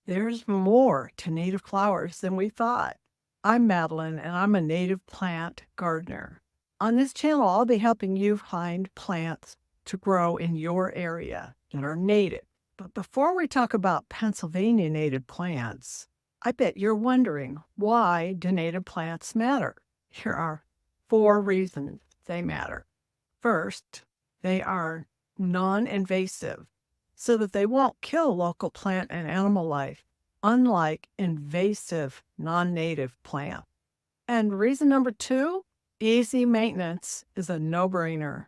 There's more to native flowers than we thought. I'm Madeline, and I'm a native plant gardener. On this channel, I'll be helping you find plants to grow in your area that are native. But before we talk about Pennsylvania native plants, I bet you're wondering, why do native plants matter? Here are 4 reasons they matter. First, they are non-invasive, so that they won't kill local plant and animal life, unlike invasive non-native plants. And reason number 2, easy maintenance is a no-brainer.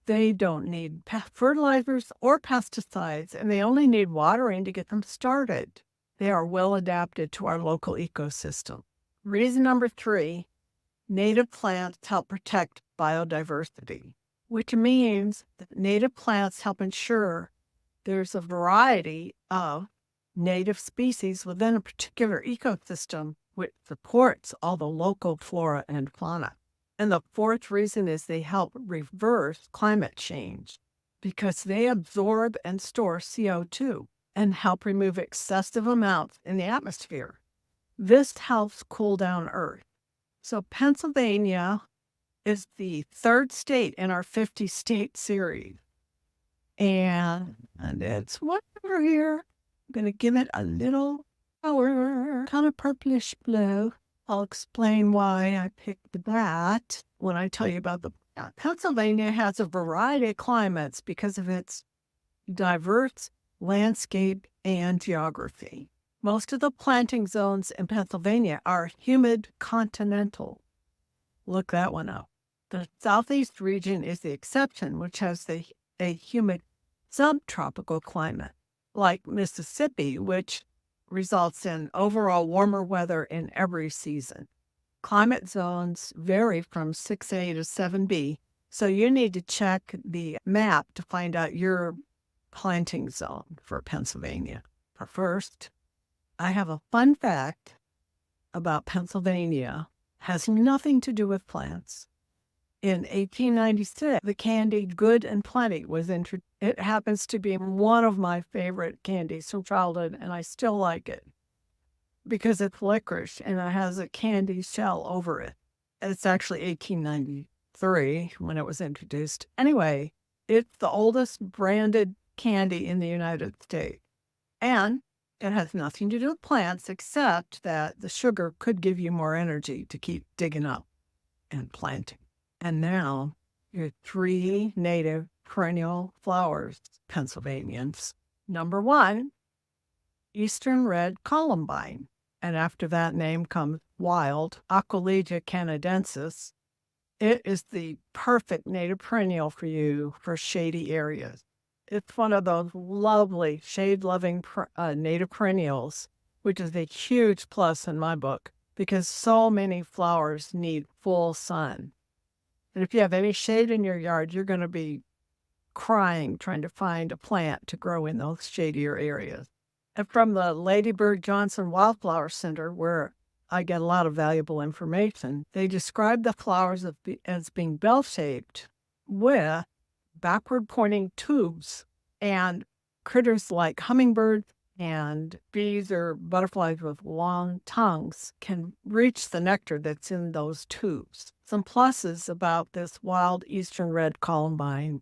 They don't need fertilizers or pesticides, and they only need watering to get them started. They are well adapted to our local ecosystem. Reason number 3, native plants help protect biodiversity, which means that native plants help ensure there's a variety of native species within a particular ecosystem, which supports all the local flora and fauna. And the 4th reason is they help reverse climate change because they absorb and store CO2 and help remove excessive amounts in the atmosphere. This helps cool down Earth. So Pennsylvania is the 3rd state in our 50-state series. And it's one over here. I'm going to give it a little color, kind of purplish blue. I'll explain why I picked that when I tell you about the plant. Pennsylvania has a variety of climates because of its diverse landscape and geography. Most of the planting zones in Pennsylvania are humid continental. Look that one up. The southeast region is the exception, which has a humid subtropical climate, like Mississippi, which results in overall warmer weather in every season. Climate zones vary from 6A to 7B, so you need to check the map to find out your planting zone for Pennsylvania. But first, I have a fun fact about Pennsylvania. Has nothing to do with plants. In 1896, the candy Good and Plenty was introduced. It happens to be one of my favorite candies from childhood, and I still like it because it's licorice and it has a candy shell over it. And it's actually 1893 when it was introduced. Anyway, it's the oldest branded candy in the United States. And it has nothing to do with plants except that the sugar could give you more energy to keep digging up and planting. And now, your 3 native perennial flowers, Pennsylvanians. Number 1, Eastern Red Columbine. And after that name comes wild Aquilegia canadensis. It is the perfect native perennial for you for shady areas. It's one of those lovely shade-loving native perennials, which is a huge plus in my book because so many flowers need full sun. And if you have any shade in your yard, you're going to be crying trying to find a plant to grow in those shadier areas. And from the Lady Bird Johnson Wildflower Center, where I get a lot of valuable information, they describe the flowers as being bell-shaped with backward-pointing tubes, and critters like hummingbirds and bees or butterflies with long tongues can reach the nectar that's in those tubes. Some pluses about this wild Eastern Red Columbine,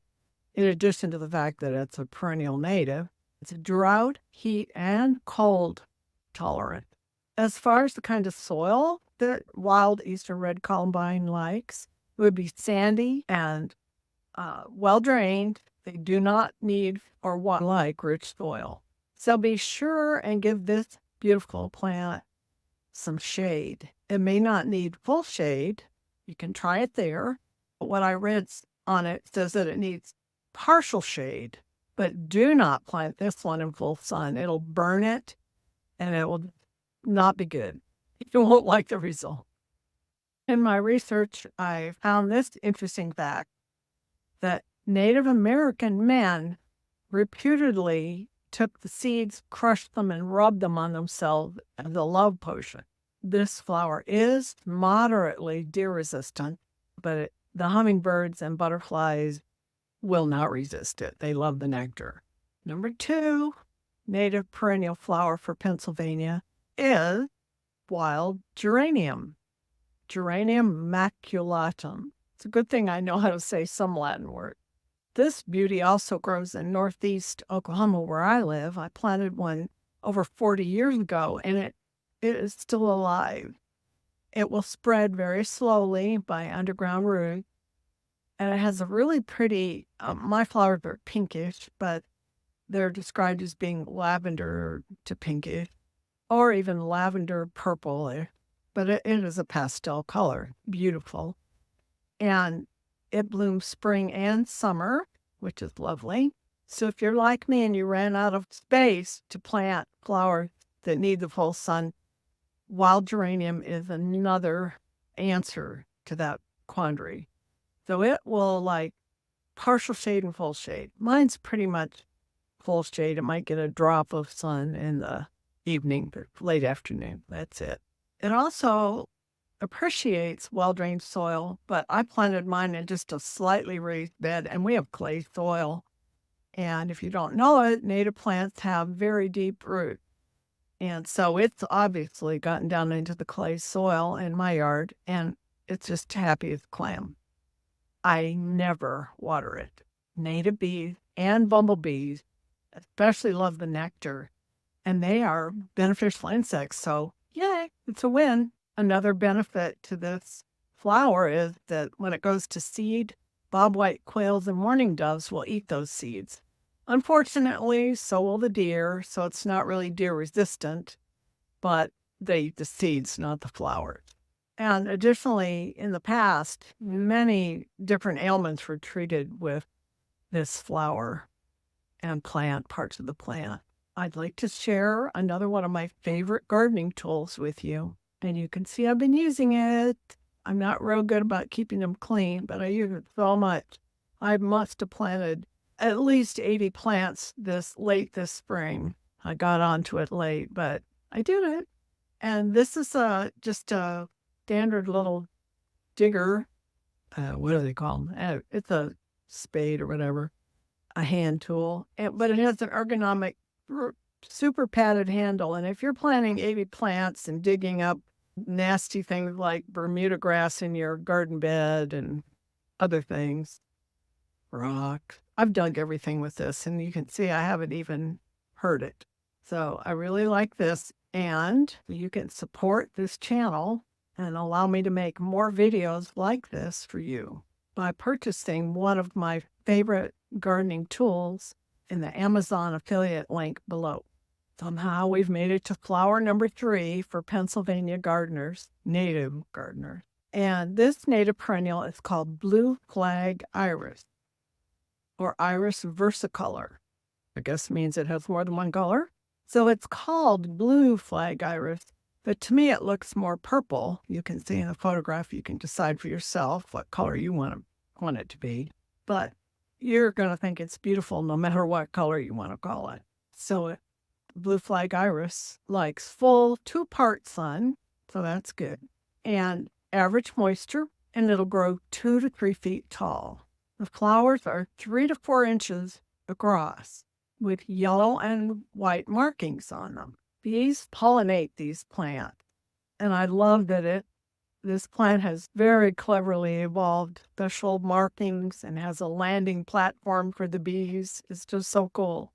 in addition to the fact that it's a perennial native, it's drought, heat, and cold tolerant. As far as the kind of soil that wild Eastern Red Columbine likes, it would be sandy and well-drained. They do not need or want like rich soil. So be sure and give this beautiful plant some shade. It may not need full shade. You can try it there. But what I read on it says that it needs partial shade, but do not plant this one in full sun. It'll burn it and it will not be good. You won't like the result. In my research, I found this interesting fact that Native American men reputedly took the seeds, crushed them, and rubbed them on themselves as a love potion. This flower is moderately deer resistant, but the hummingbirds and butterflies will not resist it. They love the nectar. Number 2, native perennial flower for Pennsylvania is wild geranium, Geranium maculatum. It's a good thing I know how to say some Latin word. This beauty also grows in northeast Oklahoma, where I live. I planted one over 40 years ago, and it is still alive. It will spread very slowly by underground roots, and it has a really pretty, my flowers are pinkish, but they're described as being lavender to pinkish, or even lavender purple, but it is a pastel color, beautiful. And it blooms spring and summer, which is lovely. So if you're like me and you ran out of space to plant flowers that need the full sun, wild geranium is another answer to that quandary. So it will like partial shade and full shade. Mine's pretty much full shade. It might get a drop of sun in the evening, but late afternoon. That's it. It also appreciates well-drained soil, but I planted mine in just a slightly raised bed, and we have clay soil. And if you don't know it, native plants have very deep roots. And so it's obviously gotten down into the clay soil in my yard, and it's just happy as a clam. I never water it. Native bees and bumblebees especially love the nectar, and they are beneficial insects. So, yay, it's a win. Another benefit to this flower is that when it goes to seed, bobwhite quails and mourning doves will eat those seeds. Unfortunately, so will the deer, so it's not really deer resistant, but they eat the seeds, not the flowers. And additionally, in the past, many different ailments were treated with this flower and plant, parts of the plant. I'd like to share another one of my favorite gardening tools with you. And you can see I've been using it. I'm not real good about keeping them clean, but I use it so much. I must have planted at least 80 plants this spring. I got onto it late, but I did it. And this is just a standard little digger. What do they call them? It's a spade or whatever, a hand tool. But it has an ergonomic, super padded handle. And if you're planting 80 plants and digging up nasty things like Bermuda grass in your garden bed and other things, rock, I've dug everything with this, and you can see I haven't even hurt it. So I really like this, and you can support this channel and allow me to make more videos like this for you by purchasing one of my favorite gardening tools in the Amazon affiliate link below. Somehow we've made it to flower number 3 for Pennsylvania gardeners, native gardeners. And this native perennial is called Blue Flag Iris, or Iris versicolor. I guess means it has more than one color. So it's called Blue Flag Iris, but to me it looks more purple. You can see in the photograph, you can decide for yourself what color you want it to be. But you're going to think it's beautiful no matter what color you want to call it. So Blue Flag Iris likes full 2-part sun, so that's good, and average moisture, and it'll grow 2 to 3 feet tall. The flowers are 3 to 4 inches across with yellow and white markings on them. Bees pollinate these plants, and I love that this plant has very cleverly evolved special markings and has a landing platform for the bees. It's just so cool.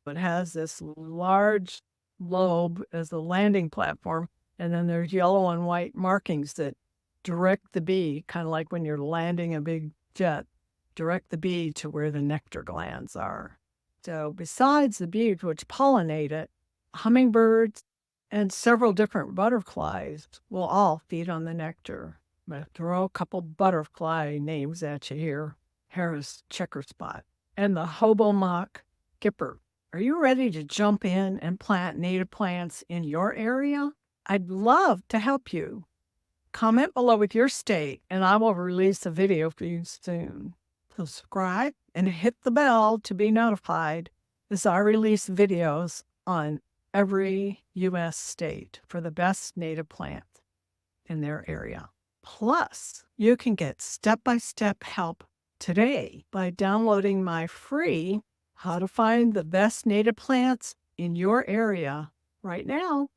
It has this large lobe as a landing platform, and then there's yellow and white markings that direct the bee, kind of like when you're landing a big jet, direct the bee to where the nectar glands are. So besides the bees which pollinate it, hummingbirds and several different butterflies will all feed on the nectar. I'm going to throw a couple butterfly names at you here. Harris checker spot and the hobomock kipper. Are you ready to jump in and plant native plants in your area? I'd love to help you. Comment below with your state, and I will release a video for you soon. Subscribe and hit the bell to be notified as I release videos on every U.S. state for the best native plants in their area. Plus, you can get step-by-step help today by downloading my free How to Find the Best Native Plants in your area right now.